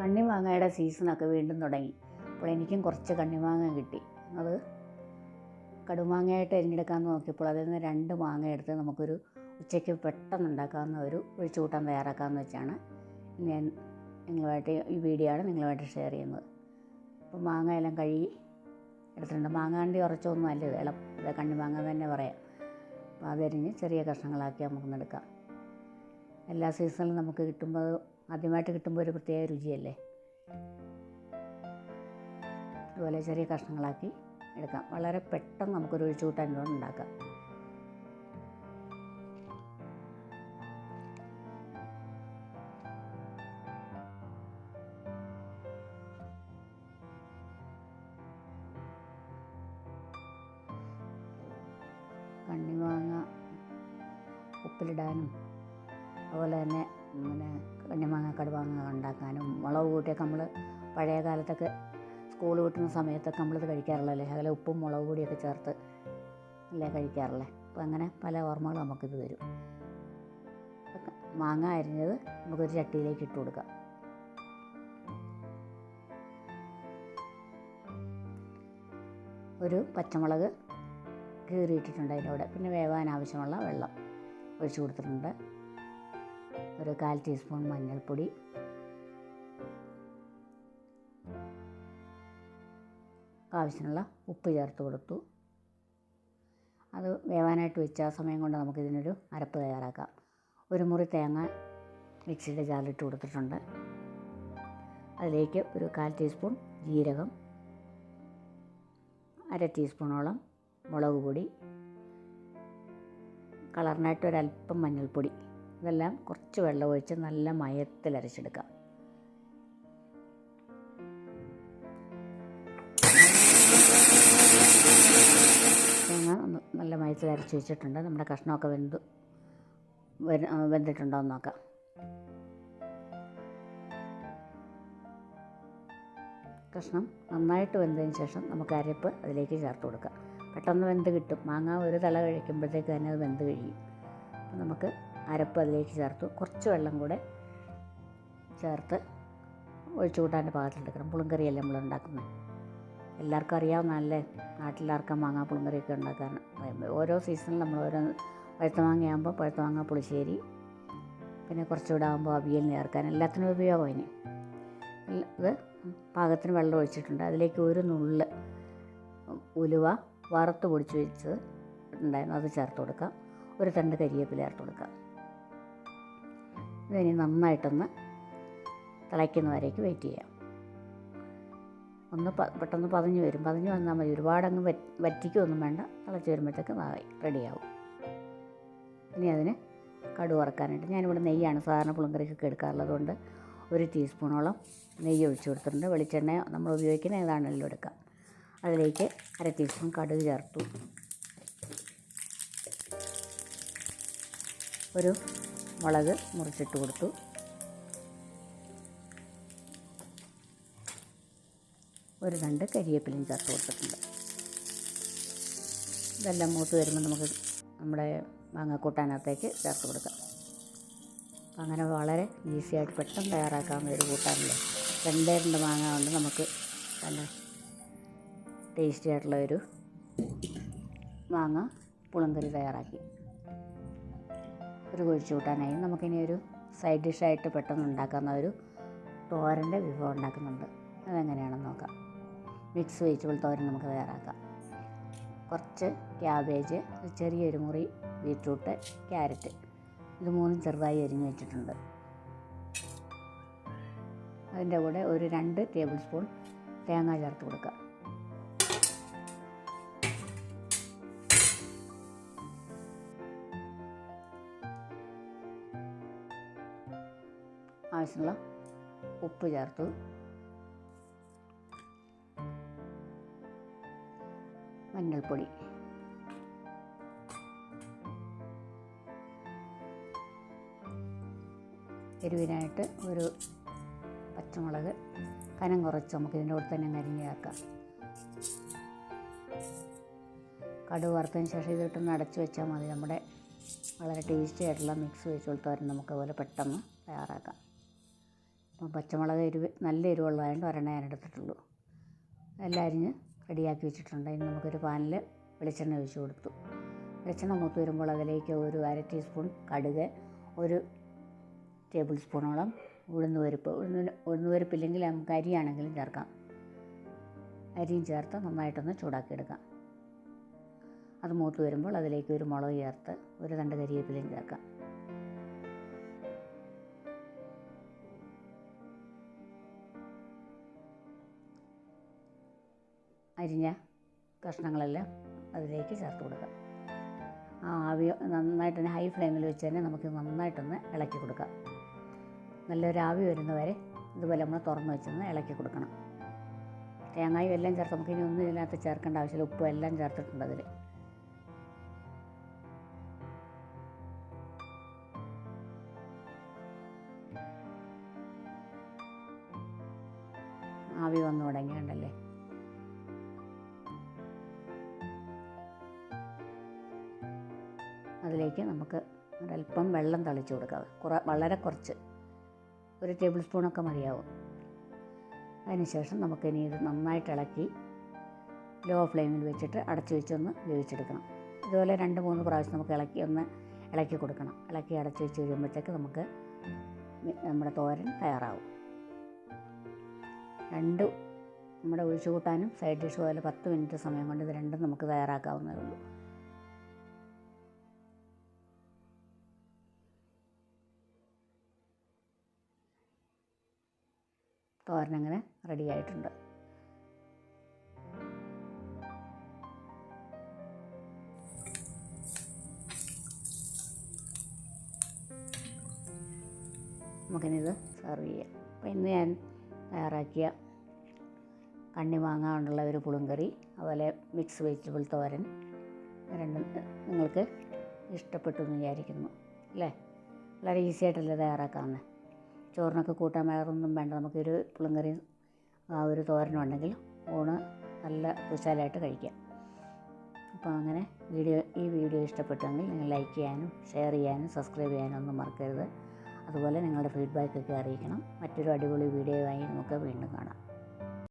കണ്ണിമാങ്ങയുടെ സീസണൊക്കെ വീണ്ടും തുടങ്ങി. അപ്പോൾ എനിക്കും കുറച്ച് കണ്ണിമാങ്ങ കിട്ടി. അത് കടുമാങ്ങയായിട്ട് അരിഞ്ഞെടുക്കാമെന്ന് നോക്കിയപ്പോൾ അതിൽ നിന്ന് 2 മാങ്ങ എടുത്ത് നമുക്കൊരു ഉച്ചയ്ക്ക് പെട്ടെന്ന് ഉണ്ടാക്കാവുന്ന ഒരു ഒഴിച്ചുകൂട്ടാൻ തയ്യാറാക്കാമെന്ന് വെച്ചാണ് ഞാൻ നിങ്ങളുമായിട്ട് ഈ വീഡിയോ ആണ് നിങ്ങളുമായിട്ട് ഷെയർ ചെയ്യുന്നത്. അപ്പോൾ മാങ്ങ എല്ലാം കഴുകി എടുത്തിട്ടുണ്ട്. മാങ്ങാണ്ടി ഉറച്ചൊന്നും അല്ല ഇത്, ഇത് കണ്ണിമാങ്ങ തന്നെ പറയാം. അപ്പോൾ അതരിഞ്ഞ് ചെറിയ കഷ്ണങ്ങളാക്കി നമുക്കൊന്ന് എടുക്കാം. എല്ലാ സീസണിലും നമുക്ക് കിട്ടുമ്പോൾ, ആദ്യമായിട്ട് കിട്ടുമ്പോൾ ഒരു പ്രത്യേക രുചിയല്ലേ. അതുപോലെ ചെറിയ കഷ്ണങ്ങളാക്കി എടുക്കാം. വളരെ പെട്ടെന്ന് നമുക്കൊരു ഒഴിച്ചുകൂട്ടാൻ ഉണ്ടാക്കാം. കണ്ണിമാങ്ങ ഉപ്പിലിടാനും അതുപോലെ തന്നെ കണ്ണിമാങ്ങ കടുമാങ്ങ ഉണ്ടാക്കാനും മുളക് കൂട്ടിയൊക്കെ നമ്മൾ പഴയ കാലത്തൊക്കെ സ്കൂൾ വിട്ടുന്ന സമയത്തൊക്കെ നമ്മളിത് കഴിക്കാറുള്ളതല്ലേ. അതിൽ ഉപ്പും മുളക് പൊടിയൊക്കെ ചേർത്ത് അല്ലേ കഴിക്കാറുള്ളത്. അപ്പോൾ അങ്ങനെ പല ഓർമ്മകളും നമുക്കിത് തരും. മാങ്ങ അരിഞ്ഞത് നമുക്കൊരു ചട്ടിയിലേക്ക് ഇട്ട് കൊടുക്കാം. ഒരു പച്ചമുളക് കീറിയിട്ടിട്ടുണ്ട് അതിൻ്റെ കൂടെ. പിന്നെ വേവാൻ ആവശ്യമുള്ള വെള്ളം ഒഴിച്ചു കൊടുത്തിട്ടുണ്ട്. ഒരു 1/4 ടീസ്പൂൺ മഞ്ഞൾപ്പൊടി, ആവശ്യമുള്ള ഉപ്പ് ചേർത്ത് കൊടുത്തു. അത് വേവാനായിട്ട് വെച്ച ആ സമയം കൊണ്ട് നമുക്കിതിനൊരു അരപ്പ് തയ്യാറാക്കാം. ഒരു മുറി തേങ്ങ മിക്സിയുടെ ജാറിലിട്ട് കൊടുത്തിട്ടുണ്ട്. അതിലേക്ക് ഒരു 1/4 ടീസ്പൂൺ ജീരകം, 1/2 ടീസ്പൂണോളം മുളക് പൊടി, കളറിനായിട്ട് ഒരല്പം മഞ്ഞൾപ്പൊടി, ഇതെല്ലാം കുറച്ച് വെള്ളം ഒഴിച്ച് നല്ല മയത്തിൽ അരച്ചെടുക്കാം. തേങ്ങ നല്ല മയത്തിൽ അരച്ച് വെച്ചിട്ടുണ്ട്. നമ്മുടെ കഷ്ണമൊക്കെ വെന്തിട്ടുണ്ടോ എന്ന് നോക്കാം. കഷ്ണം നന്നായിട്ട് വെന്തതിന് ശേഷം നമുക്ക് അരപ്പ് അതിലേക്ക് ചേർത്ത് കൊടുക്കാം. പെട്ടെന്ന് വെന്ത് കിട്ടും. മാങ്ങ ഒരു തള കഴിക്കുമ്പോഴത്തേക്ക് തന്നെ അത് വെന്ത് കഴിയും. അപ്പോൾ നമുക്ക് അരപ്പ് അതിലേക്ക് ചേർത്തു. കുറച്ച് വെള്ളം കൂടെ ചേർത്ത് ഒഴിച്ചു കൂട്ടാൻ്റെ പാകത്തിലെടുക്കണം. പുളിങ്കറിയല്ലേ നമ്മൾ ഉണ്ടാക്കുന്നത്. എല്ലാവർക്കും അറിയാവുന്നതല്ലേ, നാട്ടിലാർക്കും മാങ്ങ പുളിങ്കറിയൊക്കെ ഉണ്ടാക്കാൻ. ഓരോ സീസണിൽ നമ്മൾ ഓരോ പഴുത്ത മാങ്ങയാകുമ്പോൾ പഴുത്ത മാങ്ങ പുളിശ്ശേരി, പിന്നെ കുറച്ചുകൂടെ ആകുമ്പോൾ അവിയലിന് ചേർക്കാൻ, എല്ലാത്തിനും ഉപയോഗം ഇനി. ഇത് പാകത്തിന് വെള്ളം ഒഴിച്ചിട്ടുണ്ട്. അതിലേക്ക് ഒരു നുള്ള് ഉലുവ വറുത്ത് പൊടിച്ച് വെച്ചത് ഉണ്ടായിരുന്നു, അത് ചേർത്ത് കൊടുക്കാം. ഒരു തണ്ട് കരിവേപ്പില ചേർത്ത് കൊടുക്കാം. ഇതിനി നന്നായിട്ടൊന്ന് തിളയ്ക്കുന്നവരേക്ക് വെയിറ്റ് ചെയ്യാം. ഒന്ന് പെട്ടെന്ന് പതഞ്ഞ് വന്നാൽ മതി. ഒരുപാടങ്ങ് വറ്റിക്കൊന്നും വേണ്ട. തിളച്ച് വരുമ്പോഴത്തേക്ക് റെഡിയാവും. ഇനി അതിന് കടുക് വറുക്കാനായിട്ട് ഞാനിവിടെ നെയ്യാണ് സാധാരണ പുളിങ്കറിക്കൊക്കെ എടുക്കാറുള്ളത്. അതുകൊണ്ട് 1 ടീസ്പൂണോളം നെയ്യ് ഒഴിച്ച് കൊടുത്തിട്ടുണ്ട്. വെളിച്ചെണ്ണ നമ്മൾ ഉപയോഗിക്കുന്ന ഏതാണെങ്കിലും എടുക്കാം. അതിലേക്ക് 1/2 ടീസ്പൂൺ കടുക് ചേർത്തു. ഒരു മുളക് മുറിച്ചിട്ട് കൊടുത്തു. ഒരു തണ്ട് കരിവേപ്പിലയും ചേർത്ത് കൊടുത്തിട്ടുണ്ട്. ഇതെല്ലാം മൂത്ത് വരുമ്പോൾ നമുക്ക് നമ്മുടെ മാങ്ങാക്കൂട്ടാനകത്തേക്ക് ചേർത്ത് കൊടുക്കാം. അങ്ങനെ വളരെ ഈസിയായിട്ട് പെട്ടെന്ന് തയ്യാറാക്കാവുന്ന ഒരു കൂട്ടാനല്ലേ. 2 മാങ്ങ കൊണ്ട് നമുക്ക് നല്ല ടേസ്റ്റി ആയിട്ടുള്ള ഒരു മാങ്ങ പുളിങ്കറി തയ്യാറാക്കി. ഒരു ഒഴിച്ചു കൂട്ടാനായി നമുക്കിനി ഒരു സൈഡ് ഡിഷായിട്ട് പെട്ടെന്ന് ഉണ്ടാക്കാവുന്ന ഒരു തോരൻ്റെ വിഭവം ഉണ്ടാക്കുന്നുണ്ട്. അതെങ്ങനെയാണെന്ന് നോക്കാം. മിക്സ് വെജിറ്റബിൾ തോരൻ നമുക്ക് തയ്യാറാക്കാം. കുറച്ച് ക്യാബേജ്, ചെറിയൊരു മുറി ബീറ്റ്റൂട്ട്, ക്യാരറ്റ്, ഇത് 3 ചെറുതായി അരിഞ്ഞ് വെച്ചിട്ടുണ്ട്. അതിൻ്റെ കൂടെ ഒരു 2 ടേബിൾ സ്പൂൺ തേങ്ങ ചേർത്ത് കൊടുക്കുക. ആവശ്യമുള്ള ഉപ്പ് ചേർത്തു. മഞ്ഞൾപ്പൊടി, എരിവിനായിട്ട് ഒരു പച്ചമുളക് കനം കുറച്ച് നമുക്ക് ഇതിൻ്റെ കൂടെ തന്നെ അരിഞ്ഞ് ചേർക്കാം. കടുക് വറുത്തതിന് ശേഷം ഇതിട്ടൊന്ന് അടച്ച് വെച്ചാൽ മതി. നമ്മുടെ വളരെ ടേസ്റ്റി ആയിട്ടുള്ള മിക്സ് വെജിറ്റബിൾ തോരൻ നമുക്ക് അതുപോലെ പെട്ടെന്ന് തയ്യാറാക്കാം. അപ്പം പച്ചമുളക് നല്ല എരിവുള്ളതായതുകൊണ്ട് ഒരെണ്ണേ ഞാൻ എടുത്തിട്ടുള്ളൂ. എല്ലാം അരിഞ്ഞ് റെഡിയാക്കി വെച്ചിട്ടുണ്ട്. ഇനി നമുക്കൊരു പാനിൽ വെളിച്ചെണ്ണ ഒഴിച്ച് കൊടുത്തു. വെളിച്ചെണ്ണ മൂത്ത് വരുമ്പോൾ അതിലേക്ക് ഒരു 1/2 ടീസ്പൂൺ കടുക്, 1 ടേബിൾ സ്പൂണോളം ഉഴുന്ന് പരിപ്പില്ലെങ്കിൽ നമുക്ക് അരിയാണെങ്കിലും ചേർക്കാം. അരിയും ചേർത്ത് നന്നായിട്ടൊന്ന് ചൂടാക്കിയെടുക്കാം. അത് മൂത്ത് വരുമ്പോൾ അതിലേക്ക് ഒരു മുളക് ചേർത്ത് 1 തണ്ട് കരിവേപ്പിലയും ചേർക്കാം. അരിഞ്ഞ കഷ്ണങ്ങളെല്ലാം അതിലേക്ക് ചേർത്ത് കൊടുക്കാം. ആവി നന്നായിട്ട് തന്നെ ഹൈ ഫ്ലെയിമിൽ വെച്ച് തന്നെ നമുക്ക് നന്നായിട്ടൊന്ന് ഇളക്കി കൊടുക്കാം. നല്ലൊരു ആവി വരുന്നവരെ ഇതുപോലെ നമ്മൾ തുറന്ന് വെച്ചൊന്ന് ഇളക്കി കൊടുക്കണം. തേങ്ങയും എല്ലാം ചേർത്ത് നമുക്കിനി ഒന്നും ഇതിനകത്ത് ചേർക്കേണ്ട ആവശ്യമില്ല. ഉപ്പും എല്ലാം ചേർത്തിട്ടുണ്ട് അതിൽ. ആവി വന്നു തുടങ്ങിയുണ്ടല്ലേ. അതിലേക്ക് നമുക്ക് ഒരല്പം വെള്ളം തളിച്ച് കൊടുക്കാം. വളരെ കുറച്ച്, 1 ടേബിൾ സ്പൂണൊക്കെ മതിയാവും. അതിനുശേഷം നമുക്കിനി ഇത് നന്നായിട്ട് ഇളക്കി ലോ ഫ്ലെയിമിൽ വെച്ചിട്ട് അടച്ച് വെച്ചൊന്ന് വേവിച്ചെടുക്കണം. ഇതുപോലെ 2-3 പ്രാവശ്യം നമുക്ക് ഇളക്കി കൊടുക്കണം. ഇളക്കി അടച്ച് വെച്ച് കഴിയുമ്പോഴത്തേക്ക് നമുക്ക് നമ്മുടെ തോരൻ തയ്യാറാവും. നമ്മുടെ ഒഴിച്ചു കൂട്ടാനും സൈഡ് ഡിഷ് പോലെ 10 മിനിറ്റ് സമയം കൊണ്ട് ഇത് രണ്ടും നമുക്ക് തയ്യാറാക്കാവുന്നതേ ഉള്ളൂ. തോരനങ്ങനെ റെഡി ആയിട്ടുണ്ട്. നമുക്കിനിത് സെർവ് ചെയ്യാം. അപ്പോൾ ഇന്ന് ഞാൻ തയ്യാറാക്കിയ കണ്ണിമാങ്ങ കൊണ്ടുള്ള ഒരു പുളിങ്കറി, അതുപോലെ മിക്സ് വെജിറ്റബിൾ തോരൻ, രണ്ടും നിങ്ങൾക്ക് ഇഷ്ടപ്പെട്ടു എന്ന് വിചാരിക്കുന്നു അല്ലേ. വളരെ ഈസി ആയിട്ടല്ലേ തയ്യാറാക്കാവുന്നത്. ചോറിനൊക്കെ കൂട്ടാൻ വേറൊന്നും വേണ്ട. നമുക്കൊരു പുളിങ്കറിയും ഒരു തോരനും ഉണ്ടെങ്കിൽ ഊണ് നല്ല കുശാലായിട്ട് കഴിക്കാം. അപ്പോൾ അങ്ങനെ ഈ വീഡിയോ ഇഷ്ടപ്പെട്ടെങ്കിൽ നിങ്ങൾ ലൈക്ക് ചെയ്യാനും ഷെയർ ചെയ്യാനും സബ്സ്ക്രൈബ് ചെയ്യാനും ഒന്നും മറക്കരുത്. അതുപോലെ നിങ്ങളുടെ ഫീഡ്ബാക്കൊക്കെ അറിയിക്കണം. മറ്റൊരു അടിപൊളി വീഡിയോയുമായി നമുക്ക് വീണ്ടും കാണാം.